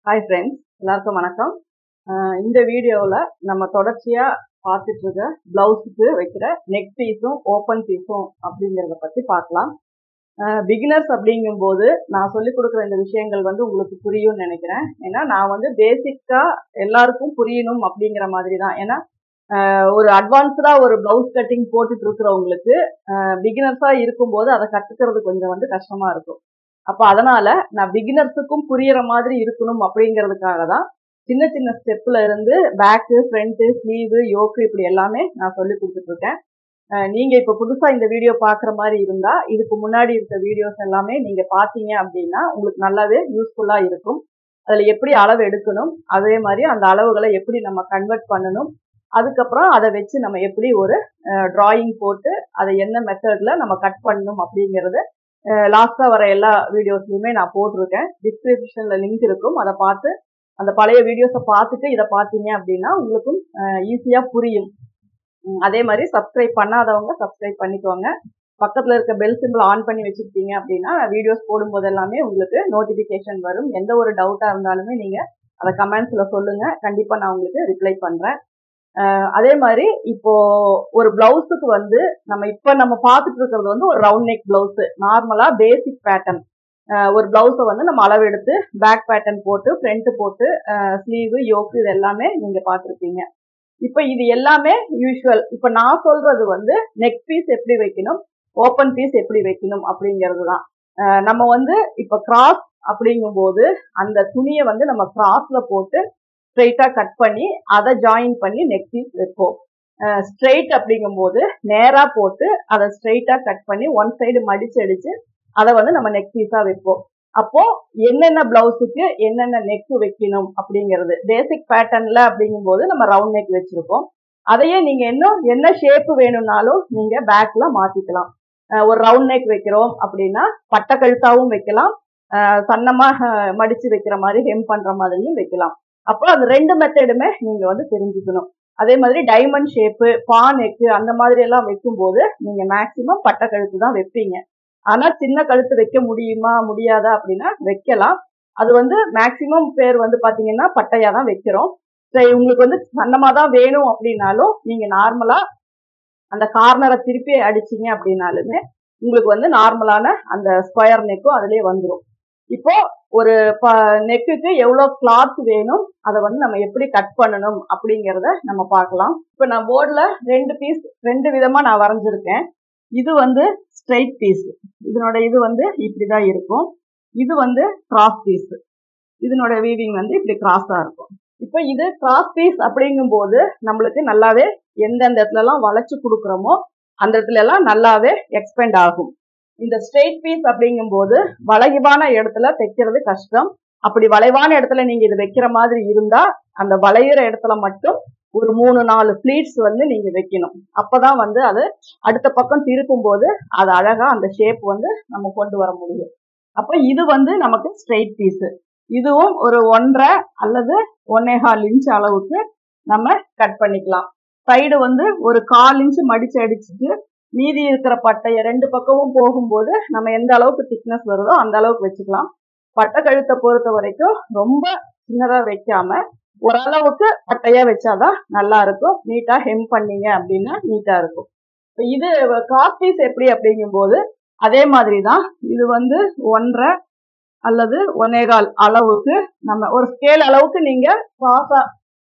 Hi friends, எல்லாருக்கும் வணக்கம். இந்த வீடியோவில் நம்ம தொடர்ச்சியாக பார்த்துட்டு இருக்க ப்ளவுஸுக்கு வைக்கிற நெக் பீஸும் ஓப்பன் பீஸும் அப்படிங்கிறத பற்றி பார்க்கலாம். பிகினர்ஸ் அப்படிங்கும்போது நான் சொல்லிக் கொடுக்குற இந்த விஷயங்கள் உங்களுக்கு புரியும்னு நினைக்கிறேன். ஏன்னா நான் பேசிக்காக எல்லாருக்கும் புரியணும் அப்படிங்கிற மாதிரி தான். ஏன்னா ஒரு அட்வான்ஸ்டாக ஒரு ப்ளவுஸ் கட்டிங் போட்டுட்டு இருக்கிறவங்களுக்கு பிகினர்ஸாக இருக்கும்போது அதை கற்றுக்கிறது கொஞ்சம் கஷ்டமாக இருக்கும். அப்போ அதனால நான் பிகினர்ஸுக்கும் புரியுற மாதிரி இருக்கணும் அப்படிங்கிறதுக்காக தான் சின்ன சின்ன ஸ்டெப்ல இருந்து பேக்கு, ஃப்ரண்ட்டு, ஸ்லீவு, யோக்கு இப்படி எல்லாமே நான் சொல்லி கொடுத்துட்டு இருக்கேன். நீங்க இப்ப புதுசா இந்த வீடியோ பாக்குற மாதிரி இருந்தா இதுக்கு முன்னாடி இருக்க வீடியோஸ் எல்லாமே நீங்க பாத்தீங்க அப்படின்னா உங்களுக்கு நல்லாவே யூஸ்ஃபுல்லா இருக்கும். அதுல எப்படி அளவு எடுக்கணும், அதே மாதிரி அந்த அளவுகளை எப்படி நம்ம கன்வெர்ட் பண்ணணும், அதுக்கப்புறம் அதை வச்சு நம்ம எப்படி ஒரு டிராயிங் போட்டு அதை என்ன மெத்தட்ல நம்ம கட் பண்ணணும் அப்படிங்கறது லாஸ்டா வர எல்லா வீடியோஸ்லயுமே நான் போட்டிருக்கேன். டிஸ்கிரிப்ஷன்ல லிங்க் இருக்கும், அதை பார்த்து அந்த பழைய வீடியோஸை பார்த்துட்டு இதை பார்த்தீங்க அப்படின்னா உங்களுக்கும் ஈஸியா புரியும். அதே மாதிரி சப்ஸ்கிரைப் பண்ணாதவங்க சப்ஸ்கிரைப் பண்ணிக்கோங்க. பக்கத்துல இருக்க பெல் சிம்பிள் ஆன் பண்ணி வச்சிருக்கீங்க அப்படின்னா வீடியோஸ் போடும்போது எல்லாமே உங்களுக்கு நோட்டிபிகேஷன் வரும். எந்த ஒரு டவுட்டா இருந்தாலுமே நீங்க அதை கமெண்ட்ஸ்ல சொல்லுங்க, கண்டிப்பா நான் உங்களுக்கு ரிப்ளை பண்றேன். அதே மாதிரி இப்போ ஒரு பிளவுஸுக்கு நம்ம பார்த்துட்டு இருக்கிறது ஒரு ரவுண்ட் நெக் பிளவுஸ், நார்மலா பேசிக் பேட்டர்ன். ஒரு பிளவுஸை நம்ம அளவு எடுத்து பேக் பேட்டர்ன் போட்டு ஃப்ரண்ட் போட்டு ஸ்லீவு, யோக்கு இது எல்லாமே நீங்க பார்த்துருப்பீங்க. இப்ப இது எல்லாமே யூஸ்வல். இப்ப நான் சொல்றது நெக் பீஸ் எப்படி வைக்கணும், ஓப்பன் பீஸ் எப்படி வைக்கணும் அப்படிங்கிறது தான். நம்ம இப்ப கிராஸ் அப்படிங்கும் போது அந்த துணியை நம்ம கிராஸ்ல போட்டு ஸ்ட்ரெயிட்டா கட் பண்ணி அதை ஜாயின் பண்ணி நெக் பீஸ் வைப்போம். ஸ்ட்ரெயிட் அப்படிங்கும் போது நேரா போட்டு அதை ஸ்ட்ரெயிட்டா கட் பண்ணி ஒன் சைடு மடிச்சு அடிச்சு அதை நம்ம நெக் பீஸா வைப்போம். அப்போ என்னென்ன பிளவுஸுக்கு என்னென்ன நெக் வைக்கணும் அப்படிங்கிறது பேசிக் பேட்டர்ன்ல அப்படிங்கும் போது நம்ம ரவுண்ட் நெக் வச்சிருக்கோம். அதையே நீங்க இன்னும் என்ன ஷேப் வேணும்னாலும் நீங்க பேக்ல மாத்திக்கலாம். ஒரு ரவுண்ட் நெக் வைக்கிறோம் அப்படின்னா பட்டை கழுத்தாவும் வைக்கலாம், சன்னமா மடிச்சு வைக்கிற மாதிரி ஹெம் பண்ற மாதிரியும் வைக்கலாம். அப்போ அந்த ரெண்டு மெத்தடுமே நீங்க தெரிஞ்சுக்கணும். அதே மாதிரி டைமண்ட் ஷேப்பு, பா நெக்கு அந்த மாதிரி எல்லாம் வைக்கும் போது நீங்க மேக்சிமம் பட்டை கழுத்து தான் வைப்பீங்க. ஆனா சின்ன கழுத்து வைக்க முடியுமா முடியாதா அப்படின்னா வைக்கலாம். அது மேக்சிமம் பேர் பாத்தீங்கன்னா பட்டையா தான் வைக்கிறோம். சரி, உங்களுக்கு சன்னமா தான் வேணும் அப்படின்னாலும் நீங்க நார்மலா அந்த கார்னரை திருப்பி அடிச்சீங்க அப்படின்னாலுமே உங்களுக்கு நார்மலான அந்த ஸ்கொயர் நெக்கும் அதுலயே வந்துடும். இப்போ ஒரு நெக்குக்கு எவ்வளவு கிளாத் வேணும், அதை நம்ம எப்படி கட் பண்ணணும் அப்படிங்கிறத நம்ம பார்க்கலாம். இப்ப நான் போர்டுல ரெண்டு விதமா நான் வரைஞ்சிருக்கேன். இது ஸ்ட்ரைட் பீஸ், இதனோட இது இப்படிதான் இருக்கும். இது கிராஸ் பீஸ், இதனோட வீவிங் இப்படி கிராஸா இருக்கும். இப்ப இது கிராஸ் பீஸ் அப்படிங்கும் போது நம்மளுக்கு நல்லாவே எந்தெந்த இடத்துல எல்லாம் வளைச்சு கொடுக்குறோமோ அந்த இடத்துல எல்லாம் நல்லாவே எக்ஸ்பெண்ட் ஆகும். இந்த ஸ்ட்ரெயிட் பீஸ் அப்படிங்கும் போது வளைவான இடத்துல தைக்கிறது கஷ்டம். அப்படி வளைவான இடத்துல நீங்க இது வைக்கிற மாதிரி இருந்தா அந்த வளையிற இடத்துல மட்டும் ஒரு 3-4 பிளீட்ஸ் நீங்க வைக்கணும். அப்பதான் அது அடுத்த பக்கம் திருப்பும் போது அது அழகா அந்த ஷேப் நம்ம கொண்டு வர முடியும். அப்ப இது நமக்கு ஸ்ட்ரெயிட் பீஸ். இதுவும் ஒரு 1.5 அல்லது 1.25 இன்ச் அளவுக்கு நம்ம கட் பண்ணிக்கலாம். சைடு ஒரு 1/4 இன்ச் மடிச்சு அடிச்சுட்டு மீதி இருக்கிற பட்டைய ரெண்டு பக்கமும் போகும்போது நம்ம எந்த அளவுக்கு திக்னஸ் வருதோ அந்த அளவுக்கு வச்சுக்கலாம். பட்டை கழுத்தை பொறுத்த வரைக்கும் ரொம்ப சின்னதா வைக்காம ஓரளவுக்கு பட்டையா வச்சாதான் நல்லா இருக்கும். நீட்டா ஹெம் பண்ணீங்க அப்படின்னா நீட்டா இருக்கும். இது கிராஸ் பீஸ் எப்படி அப்படிங்கும் போது அதே மாதிரிதான். இது 1.5 அல்லது 1.25 அளவுக்கு நம்ம ஒரு ஸ்கேல் அளவுக்கு நீங்க கிராஸா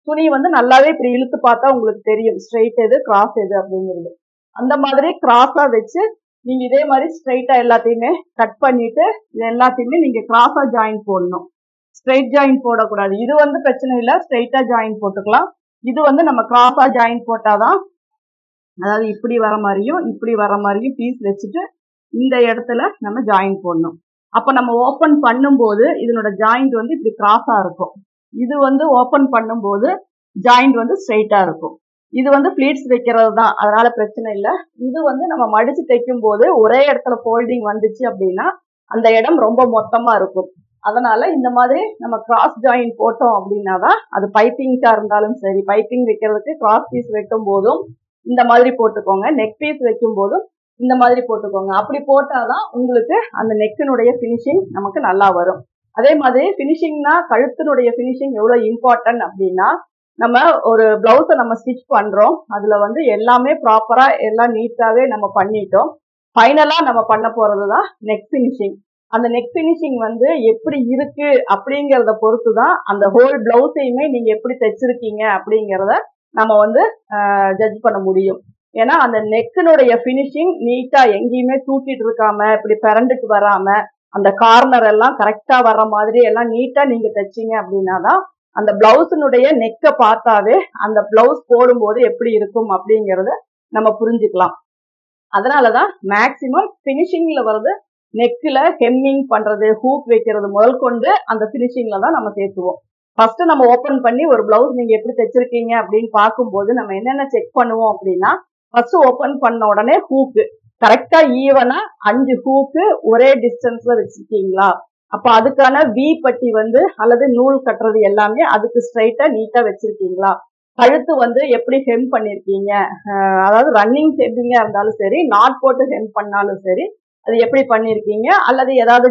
துணி நல்லாவே இப்படி இழுத்து பார்த்தா உங்களுக்கு தெரியும் ஸ்ட்ரெயிட் எது கிராஸ் எது அப்படிங்கிறது. அந்த மாதிரி கிராஸா வச்சு நீங்க இதே மாதிரி ஸ்ட்ரெயிட்டா எல்லாத்தையுமே கட் பண்ணிட்டு இது எல்லாத்தையுமே நீங்க கிராஸா ஜாயின் போடணும். ஸ்ட்ரெயிட் ஜாயின் போடக்கூடாது. இது பிரச்சனை இல்லை, ஸ்ட்ரெயிட்டா ஜாயின் போட்டுக்கலாம். இது நம்ம கிராஸா ஜாயின் போட்டாதான், அதாவது இப்படி வர மாதிரியும் இப்படி வர மாதிரியும் பீஸ் வச்சுட்டு இந்த இடத்துல நம்ம ஜாயின் போடணும். அப்ப நம்ம ஓபன் பண்ணும்போது இதனோட ஜாயிண்ட் இப்படி கிராஸா இருக்கும். இது ஓபன் பண்ணும்போது ஜாயிண்ட் ஸ்ட்ரெயிட்டா இருக்கும். இது பிளீட்ஸ் வைக்கிறது தான், அதனால பிரச்சனை இல்லை. இது நம்ம மடிச்சு தைக்கும் போது ஒரே இடத்துல ஃபோல்டிங் வந்துச்சு அப்படின்னா அந்த இடம் ரொம்ப மொத்தமா இருக்கும். அதனால இந்த மாதிரி நம்ம கிராஸ் ஜாயின் போட்டோம் அப்படின்னாதான் அது பைப்பிங்கா இருந்தாலும் சரி, பைப்பிங் வைக்கிறதுக்கு கிராஸ் பீஸ் வைக்கும் போதும் இந்த மாதிரி போட்டுக்கோங்க, நெக் பீஸ் வைக்கும் போதும் இந்த மாதிரி போட்டுக்கோங்க. அப்படி போட்டாதான் உங்களுக்கு அந்த நெக்கினுடைய பினிஷிங் நமக்கு நல்லா வரும். அதே மாதிரி ஃபினிஷிங்னா கழுத்தினுடைய ஃபினிஷிங் எவ்வளவு இம்பார்ட்டன்ட் அப்படின்னா, நம்ம ஒரு பிளவுஸை நம்ம ஸ்டிச் பண்றோம், அதுல வந்து எல்லாமே ப்ராப்பரா எல்லாம் நீட்டாவே நம்ம பண்ணிட்டோம். ஃபைனலா நம்ம பண்ண போறதுதான் நெக் ஃபினிஷிங். அந்த நெக் ஃபினிஷிங் வந்து எப்படி இருக்கு அப்படிங்கறத பொறுத்து தான் அந்த ஹோல் பிளவுஸையுமே நீங்க எப்படி தைச்சிருக்கீங்க அப்படிங்கறத நம்ம வந்து ஜட்ஜ் பண்ண முடியும். ஏன்னா அந்த நெக்கினுடைய ஃபினிஷிங் நீட்டா எங்கேயுமே தூக்கிட்டு இருக்காம இப்படி பிறண்டுட்டு வராம அந்த கார்னர் எல்லாம் கரெக்டா வர்ற மாதிரி எல்லாம் நீட்டா நீங்க தைச்சீங்க அப்படின்னாதான் அந்த பிளவுஸினுடைய நெக்கை பார்த்தாவே அந்த பிளவுஸ் போடும்போது எப்படி இருக்கும் அப்படிங்கறத நம்ம புரிஞ்சுக்கலாம். அதனாலதான் மேக்சிமம் பினிஷிங்ல வர்றது நெக்ல ஹெம்மிங் பண்றது, ஹூக் வைக்கிறது முதல் கொண்டு அந்த பினிஷிங்ல தான் நம்ம சேர்த்துவோம். ஃபர்ஸ்ட் நம்ம ஓபன் பண்ணி ஒரு பிளவுஸ் நீங்க எப்படி தைச்சிருக்கீங்க அப்படின்னு பார்க்கும்போது நம்ம என்னென்ன செக் பண்ணுவோம் அப்படின்னா, ஃபர்ஸ்ட் ஓபன் பண்ண உடனே ஹூக்கு கரெக்டா ஈவனா 5 ஹூக்கு ஒரே டிஸ்டன்ஸ்ல வச்சிருக்கீங்களா, அப்ப அதுக்கான வி பட்டி வந்து அல்லது நூல் கட்டுறது எல்லாமே அதுக்கு ஸ்ட்ரைட்டா நீட்டா வச்சிருக்கீங்களா, கழுத்து வந்து எப்படி ஹெம் பண்ணிருக்கீங்க, அதாவது ரன்னிங் ஹெம்மிங்கா இருந்தாலும் சரி, நாட் போட்டு ஹெம் பண்ணாலும் சரி, அது எப்படி பண்ணிருக்கீங்க, அல்லது ஏதாவது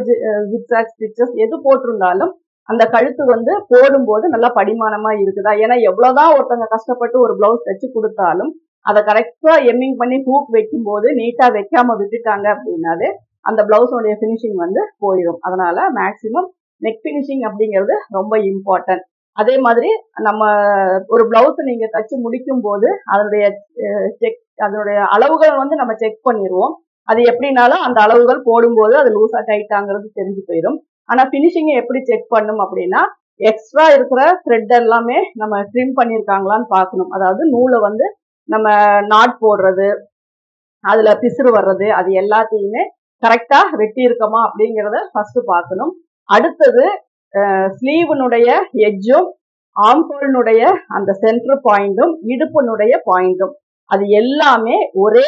ஜிக்ஸாக் ஸ்டிச்சஸ் எது போட்டிருந்தாலும் அந்த கழுத்து வந்து போடும்போது நல்லா படிமானமா இருக்குதா. ஏன்னா எவ்வளவுதான் ஒருத்தவங்க கஷ்டப்பட்டு ஒரு பிளவுஸ் தைச்சு கொடுத்தாலும் அதை கரெக்டா எம்மிங் பண்ணி ஹூக் வைக்கும் போது நீட்டா வைக்காம விட்டுட்டாங்க அப்படின்னாலே அந்த பிளவுஸோடைய ஃபினிஷிங் வந்து போயிடும். அதனால மேக்சிமம் நெக் ஃபினிஷிங் அப்படிங்கிறது ரொம்ப இம்பார்ட்டன்ட். அதே மாதிரி நம்ம ஒரு பிளவுஸ் நீங்க தச்சு முடிக்கும் போது அதனுடைய அளவுகள் வந்து நம்ம செக் பண்ணிடுவோம். அது எப்படினாலும் அந்த அளவுகள் போடும்போது அது லூஸா டைட்டாங்கிறது தெரிஞ்சு போயிடும். ஆனா பினிஷிங்கை எப்படி செக் பண்ணும் அப்படின்னா, எக்ஸ்ட்ரா இருக்கிற த்ரெட் எல்லாமே நம்ம ட்ரிம் பண்ணிருக்காங்களான்னு பார்க்கணும். அதாவது நூலை வந்து நம்ம நாட் போடுறது, அதுல பிசுறு வர்றது, அது எல்லாத்தையுமே கரெக்டா வெட்டி இருக்கமா அப்படிங்கறத ஃபர்ஸ்ட் பார்க்கணும். அடுத்தது ஸ்லீவனுடைய எட்ஜும் ஆம்ஹோல்னுடைய அந்த சென்டர் பாயிண்டும் இடுப்பினுடைய பாயிண்டும் அது எல்லாமே ஒரே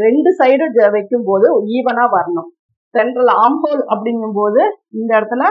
2 சைடு வைக்கும் போது ஈவனா வரணும். சென்ட்ரல் ஆம்ஹோல் அப்படிங்கும் போது இந்த இடத்துல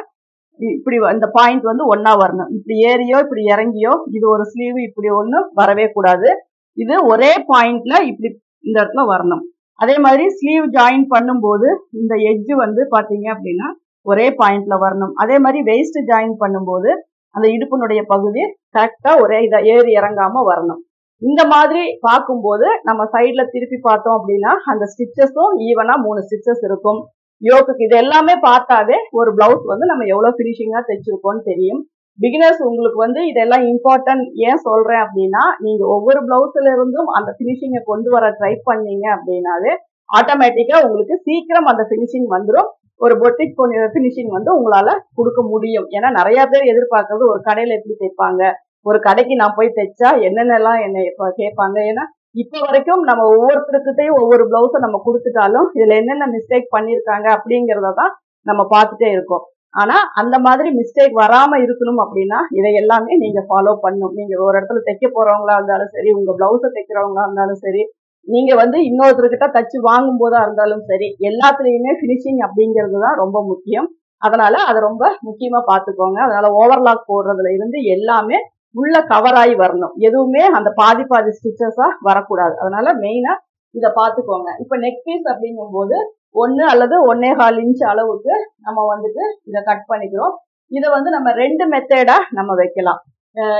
இப்படி இந்த பாயிண்ட் வந்து ஒன்னா வரணும். இப்படி ஏறியோ இப்படி இறங்கியோ இது ஒரு ஸ்லீவ் இப்படி ஒண்ணு வரவே கூடாது. இது ஒரே பாயிண்ட்ல இப்படி இந்த இடத்துல வரணும். அதே மாதிரி ஸ்லீவ் ஜாயின் பண்ணும்போது இந்த எட்ஜ் வந்து பாத்தீங்க அப்படின்னா ஒரே பாயிண்ட்ல வரணும். அதே மாதிரி வெயிஸ்ட் ஜாயின் பண்ணும்போது அந்த இடுப்பினுடைய பகுதி கரெக்டா ஒரே இதை ஏறி இறங்காம வரணும். இந்த மாதிரி பார்க்கும்போது நம்ம சைட்ல திருப்பி பார்த்தோம் அப்படின்னா அந்த ஸ்டிச்சஸும் ஈவனா 3 ஸ்டிச்சஸ் இருக்கும். யோக்குக்கு இது எல்லாமே பார்த்தாவே ஒரு பிளவுஸ் வந்து நம்ம எவ்வளவு பினிஷிங்கா தைச்சிருக்கோம்னு தெரியும். பிகினர்ஸ் உங்களுக்கு வந்து இதெல்லாம் இம்பார்ட்டன்ட் ஏன் சொல்றேன் அப்படின்னா, நீங்க ஒவ்வொரு பிளவுஸ்ல இருந்தும் அந்த பினிஷிங்கை கொண்டு வர ட்ரை பண்ணீங்க அப்படின்னாலே ஆட்டோமேட்டிக்கா உங்களுக்கு சீக்கிரம் அந்த பினிஷிங் வந்துடும். ஒரு பொட்டிக் பினிஷிங் வந்து உங்களால கொடுக்க முடியும். ஏன்னா நிறைய பேர் எதிர்பார்க்கறது ஒரு கடையில எப்படி தைப்பாங்க, ஒரு கடைக்கு நான் போய் தைச்சா என்னென்னலாம் என்னை கேட்பாங்க. ஏன்னா இப்ப வரைக்கும் நம்ம ஒவ்வொருத்தருக்கிட்டையும் ஒவ்வொரு பிளவுஸை நம்ம கொடுத்துட்டாலும் இதுல என்னென்ன மிஸ்டேக் பண்ணிருக்காங்க அப்படிங்கறதான் நம்ம பார்த்துட்டே இருக்கோம். ஆனா அந்த மாதிரி மிஸ்டேக் வராம இருக்கணும் அப்படின்னா இதை எல்லாமே நீங்க ஃபாலோ பண்ணணும். நீங்க ஒரு இடத்துல தைக்க போறவங்களா இருந்தாலும் சரி, உங்க பிளவுஸை தைக்கிறவங்களா இருந்தாலும் சரி, நீங்க வந்து இன்னொருத்தர்கிட்ட தச்சு வாங்கும் போதா இருந்தாலும் சரி, எல்லாத்துலயுமே பினிஷிங் அப்படிங்கிறது தான் ரொம்ப முக்கியம். அதனால அதை ரொம்ப முக்கியமா பாத்துக்கோங்க. அதனால ஓவர்லாக் போடுறதுல இருந்து எல்லாமே உள்ள கவர் ஆகி வரணும். எதுவுமே அந்த பாதி ஸ்டிச்சஸா வரக்கூடாது. அதனால மெயினா இதை பாத்துக்கோங்க. இப்ப நெக் பீஸ் அப்படிங்கும் போது 1 அல்லது 1.25 இன்ச் அளவுக்கு நம்ம வந்துட்டு இதை கட் பண்ணிக்கிறோம். இதை வந்து நம்ம 2 மெத்தடா நம்ம வைக்கலாம்.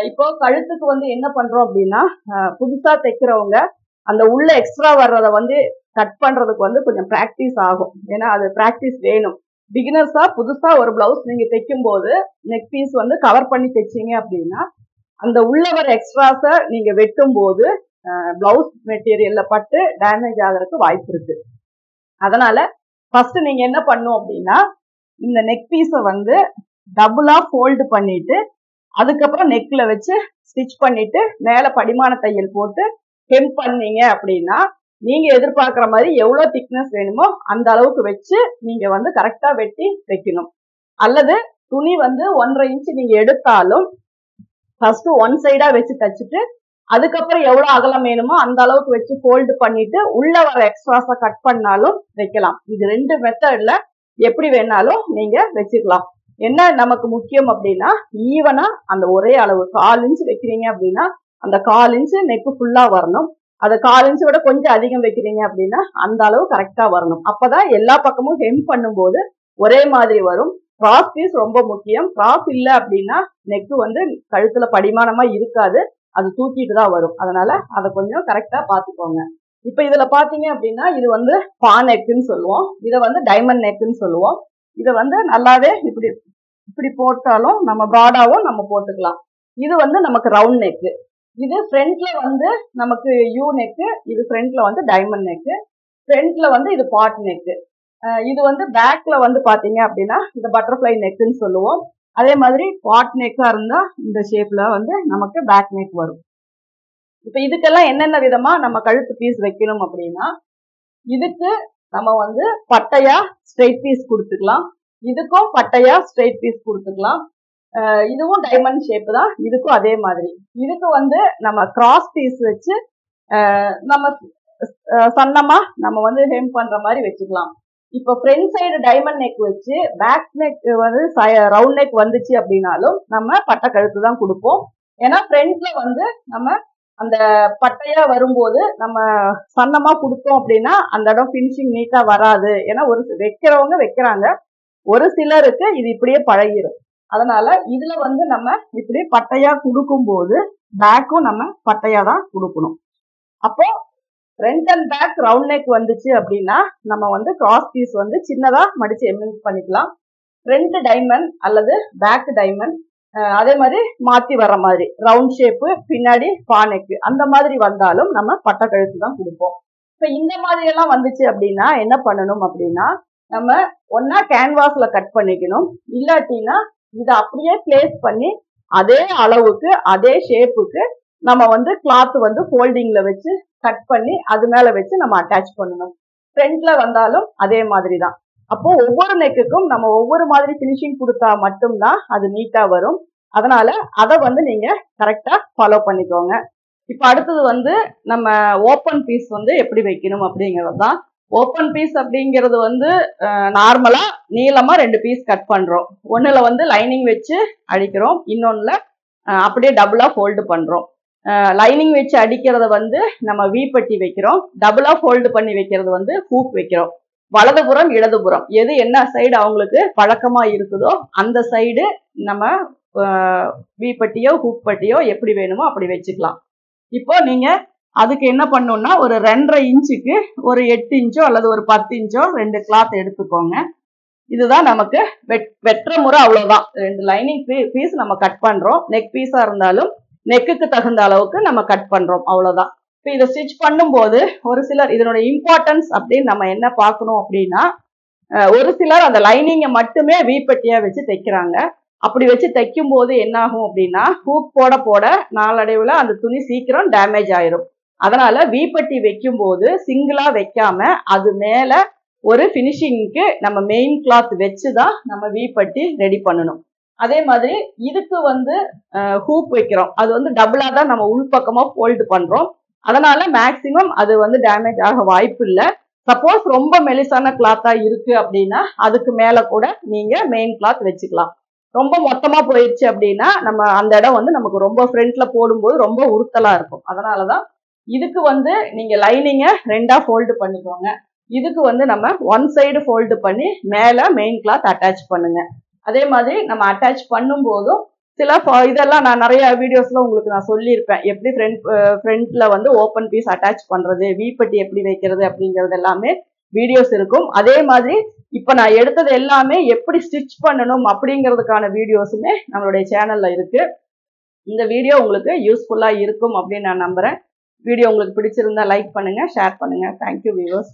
இப்போ கழுத்துக்கு வந்து என்ன பண்றோம் அப்படின்னா, புதுசா தைக்கிறவங்க அந்த உள்ள எக்ஸ்ட்ரா வர்றத வந்து கட் பண்றதுக்கு வந்து கொஞ்சம் பிராக்டிஸ் ஆகும். ஏன்னா அது பிராக்டிஸ் வேணும். பிகினர்ஸா புதுசா ஒரு பிளவுஸ் நீங்க தைக்கும் போது நெக் பீஸ் வந்து கவர் பண்ணி தைச்சீங்க அப்படின்னா அந்த உள்ள வர எக்ஸ்ட்ராஸ நீங்க வெட்டும் போது பிளவுஸ் மெட்டீரியல்ல பட்டு டேமேஜ் ஆகிறதுக்கு வாய்ப்பு இருக்கு. அதனால ஃபர்ஸ்ட் நீங்க என்ன பண்ணும் அப்படின்னா, இந்த நெக் பீஸை வந்து டபுளா ஃபோல்டு பண்ணிட்டு அதுக்கப்புறம் நெக்ல வச்சு ஸ்டிச் பண்ணிட்டு மேல படிமான தையல் போட்டு ஹெம் பண்ணீங்க அப்படின்னா நீங்க எதிர்பார்க்கிற மாதிரி எவ்வளவு திக்னஸ் வேணுமோ அந்த அளவுக்கு வச்சு நீங்க வந்து கரெக்டா வெட்டி வைக்கணும். அல்லது துணி வந்து 1.5 இன்ச் நீங்க எடுத்தாலும் ஃபர்ஸ்ட் ஒன் சைடா வச்சு தச்சுட்டு அதுக்கப்புறம் எவ்வளவு அகலம் வேணுமோ அந்த அளவுக்கு வச்சு ஃபோல்டு பண்ணிட்டு உள்ள வர எக்ஸ்ட்ராஸை கட் பண்ணாலும் வைக்கலாம். இது 2 மெத்தட்ல எப்படி வேணாலும் நீங்க வச்சுக்கலாம். என்ன நமக்கு முக்கியம் அப்படின்னா, ஈவனா அந்த ஒரே அளவு 1/4 இன்ச் வைக்கிறீங்க அப்படின்னா அந்த 1/4 இன்ச் நெக்கு ஃபுல்லா வரணும். அதை 1/4 இன்ச் விட கொஞ்சம் அதிகம் வைக்கிறீங்க அப்படின்னா அந்த அளவு கரெக்டா வரணும். அப்பதான் எல்லா பக்கமும் ஹெம் பண்ணும்போது ஒரே மாதிரி வரும். கிராஸ் பீஸ் ரொம்ப முக்கியம். கிராஸ் இல்ல அப்படின்னா நெக் வந்து கழுத்துல படிமானமா இருக்காது, அது தூக்கிட்டு தான் வரும். அதனால அதை கொஞ்சம் கரெக்டா பாத்துக்கோங்க. இப்ப இதுல பாத்தீங்க அப்படின்னா இது வந்து பா நெக்குன்னு சொல்லுவோம், இதை வந்து டைமண்ட் நெக்குன்னு சொல்லுவோம். இதை வந்து நல்லாவே இப்படி இப்படி போட்டாலும் நம்ம ப்ராடாவும் நம்ம போட்டுக்கலாம். இது வந்து நமக்கு ரவுண்ட் நெக்கு. இது ஃப்ரண்ட்ல வந்து நமக்கு யூ நெக்கு, இது ஃப்ரண்ட்ல வந்து டைமண்ட் நெக்கு, ஃப்ரண்ட்ல வந்து இது பாட் நெக்கு. இது வந்து பேக்ல வந்து பாத்தீங்க அப்படின்னா இந்த பட்டர்ஃபிளை நெக்குன்னு சொல்லுவோம். அதே மாதிரி பாட் நெக்கா இருந்தா இந்த ஷேப்ல வந்து நமக்கு பேக் நெக் வரும். இப்ப இதுக்கெல்லாம் என்னென்ன விதமா நம்ம கழுத்து பீஸ் வைக்கணும் அப்படின்னா, இதுக்கு நம்ம வந்து பட்டையா ஸ்ட்ரெயிட் பீஸ் கொடுத்துக்கலாம், இதுக்கும் பட்டையா ஸ்ட்ரெயிட் பீஸ் கொடுத்துக்கலாம். இதுவும் டைமண்ட் ஷேப் தான், இதுக்கும் அதே மாதிரி. இதுக்கு வந்து நம்ம கிராஸ் பீஸ் வச்சு நம்ம சன்னமா நம்ம வந்து ஹெம் பண்ற மாதிரி வச்சுக்கலாம். இப்ப ஃப்ரண்ட் சைடு டைமண்ட் நெக் வச்சு பேக் நெக் வந்து ரவுண்ட் நெக் வந்துச்சு அப்படின்னாலும் நம்ம பட்டை கழுத்து தான் கொடுப்போம். ஏன்னா ஃப்ரண்ட்ல வந்து நம்ம அந்த பட்டையா வரும்போது நம்ம சன்னமா கொடுத்தோம் அப்படின்னா அந்த இடம் பினிஷிங் நீட்டா வராது. ஏன்னா ஒரு வைக்கிறவங்க வைக்கிறாங்க, ஒரு சிலருக்கு இது இப்படியே பழகிடும். அதனால இதுல வந்து நம்ம இப்படி பட்டையா கொடுக்கும் போது பேக்கும் நம்ம பட்டையா தான் கொடுக்கணும். அப்போ front and back round neck வந்துச்சு அப்படின்னா நம்ம வந்து கிராஸ் பீஸ் வந்து சின்னதா மடிச்சு எம்மிங் பண்ணிக்கலாம். ஃப்ரண்ட் டைமண்ட் அல்லது பேக் டைமண்ட், அதே மாதிரி மாத்தி வர்ற மாதிரி ரவுண்ட் ஷேப்பு பின்னாடி பா நெக் அந்த மாதிரி வந்தாலும் நம்ம பட்டை கழுத்து தான் கொடுப்போம். இப்ப இந்த மாதிரி எல்லாம் வந்துச்சு அப்படின்னா என்ன பண்ணணும் அப்படின்னா, நம்ம ஒன்னா கேன்வாஸ்ல கட் பண்ணிக்கணும், இல்லாட்டினா இதை அப்படியே பிளேஸ் பண்ணி அதே அளவுக்கு அதே ஷேப்புக்கு நம்ம வந்து கிளாத் வந்து ஃபோல்டிங்ல வச்சு கட் பண்ணி அது மேல வச்சு நம்ம அட்டாச் பண்ணணும். ஃப்ரண்ட்ல வந்தாலும் அதே மாதிரி தான். அப்போ ஒவ்வொரு நெக்குக்கும் நம்ம ஒவ்வொரு மாதிரி பினிஷிங் கொடுத்தா மட்டும்தான் அது நீட்டா வரும். அதனால அதை வந்து நீங்க கரெக்டா ஃபாலோ பண்ணிக்கோங்க. இப்ப அடுத்தது வந்து நம்ம ஓப்பன் பீஸ் வந்து எப்படி வைக்கணும் அப்படிங்கிறது தான். ஓப்பன் பீஸ் அப்படிங்கிறது வந்து நார்மலா நீளமா 2 பீஸ் கட் பண்றோம். ஒண்ணுல வந்து லைனிங் வச்சு அடிக்கிறோம், இன்னொன்னுல அப்படியே டபுளா ஃபோல்டு பண்றோம். லைனிங் வச்சு அடிக்கிறத வந்து நம்ம வி பட்டி வைக்கிறோம், டபுளா ஃபோல்டு பண்ணி வைக்கிறது வந்து ஹூக் வைக்கிறோம். வலதுபுறம் இடதுபுறம் எது என்ன சைடு அவங்களுக்கு பழக்கமா இருக்குதோ அந்த சைடு நம்ம வி பட்டியோ ஹூக் பட்டியோ எப்படி வேணுமோ அப்படி வச்சுக்கலாம். இப்போ நீங்க அதுக்கு என்ன பண்ணணும்னா ஒரு 2.5 இன்ச்சுக்கு ஒரு 8 இன்ச்சோ அல்லது ஒரு 10 இன்ச்சோ 2 கிளாத் எடுத்துக்கோங்க. இதுதான் நமக்கு வெற்ற முறை, அவ்வளவுதான். 2 லைனிங் பீஸ் நம்ம கட் பண்றோம். நெக் பீஸா இருந்தாலும் நெக்குக்கு தகுந்த அளவுக்கு நம்ம கட் பண்றோம், அவ்வளவுதான். இப்போ இதை ஸ்டிச் பண்ணும்போது ஒரு சிலர் இதனோட இம்பார்ட்டன்ஸ் அப்படின்னு நம்ம என்ன பார்க்கணும் அப்படின்னா, ஒரு சிலர் அந்த லைனிங்கை மட்டுமே வீப்பட்டியா வச்சு தைக்கிறாங்க. அப்படி வச்சு தைக்கும் போது என்ன ஆகும் அப்படின்னா, ஹூக் போட போட நாளடைவுல அந்த துணி சீக்கிரம் டேமேஜ் ஆயிரும். அதனால வீப்பட்டி வைக்கும் போது சிங்கிளா வைக்காம அது மேல ஒரு பினிஷிங்க்கு நம்ம மெயின் கிளாத் வச்சுதான் நம்ம வீப்பட்டி ரெடி பண்ணணும். அதே மாதிரி இதுக்கு வந்து ஹூக் வைக்கிறோம், அது வந்து டபுளா தான் நம்ம உள்பக்கமா ஃபோல்டு பண்றோம். அதனால மேக்சிமம் அது வந்து டேமேஜ் ஆக வாய்ப்பு இல்லை. சப்போஸ் ரொம்ப மெலிசான கிளாத்தா இருக்கு அப்படின்னா அதுக்கு மேல கூட நீங்க மெயின் கிளாத் வச்சுக்கலாம். ரொம்ப மொத்தமா போயிடுச்சு அப்படின்னா நம்ம அந்த இடம் வந்து நமக்கு ரொம்ப ஃப்ரண்ட்ல போடும்போது ரொம்ப உறுத்தலா இருக்கும். அதனாலதான் இதுக்கு வந்து நீங்க லைனிங்க 2ஆ ஃபோல்டு பண்ணிக்கோங்க. இதுக்கு வந்து நம்ம 1 சைடு ஃபோல்டு பண்ணி மேல மெயின் கிளாத் அட்டாச் பண்ணுங்க. அதே மாதிரி நம்ம அட்டாச் பண்ணும் போதும் சில இதெல்லாம் நான் நிறைய வீடியோஸ்ல உங்களுக்கு நான் சொல்லியிருப்பேன், எப்படி ஃப்ரண்ட்ல வந்து ஓப்பன் பீஸ் அட்டாச் பண்றது, வீப்பட்டி எப்படி வைக்கிறது அப்படிங்கிறது எல்லாமே வீடியோஸ் இருக்கும். அதே மாதிரி இப்ப நான் எடுத்தது எல்லாமே எப்படி ஸ்டிச் பண்ணணும் அப்படிங்கிறதுக்கான வீடியோஸுமே நம்மளுடைய சேனல்ல இருக்கு. இந்த வீடியோ உங்களுக்கு யூஸ்ஃபுல்லா இருக்கும் அப்படின்னு நான் நம்புறேன். வீடியோ உங்களுக்கு பிடிச்சிருந்தா லைக் பண்ணுங்க, ஷேர் பண்ணுங்க. Thank you viewers.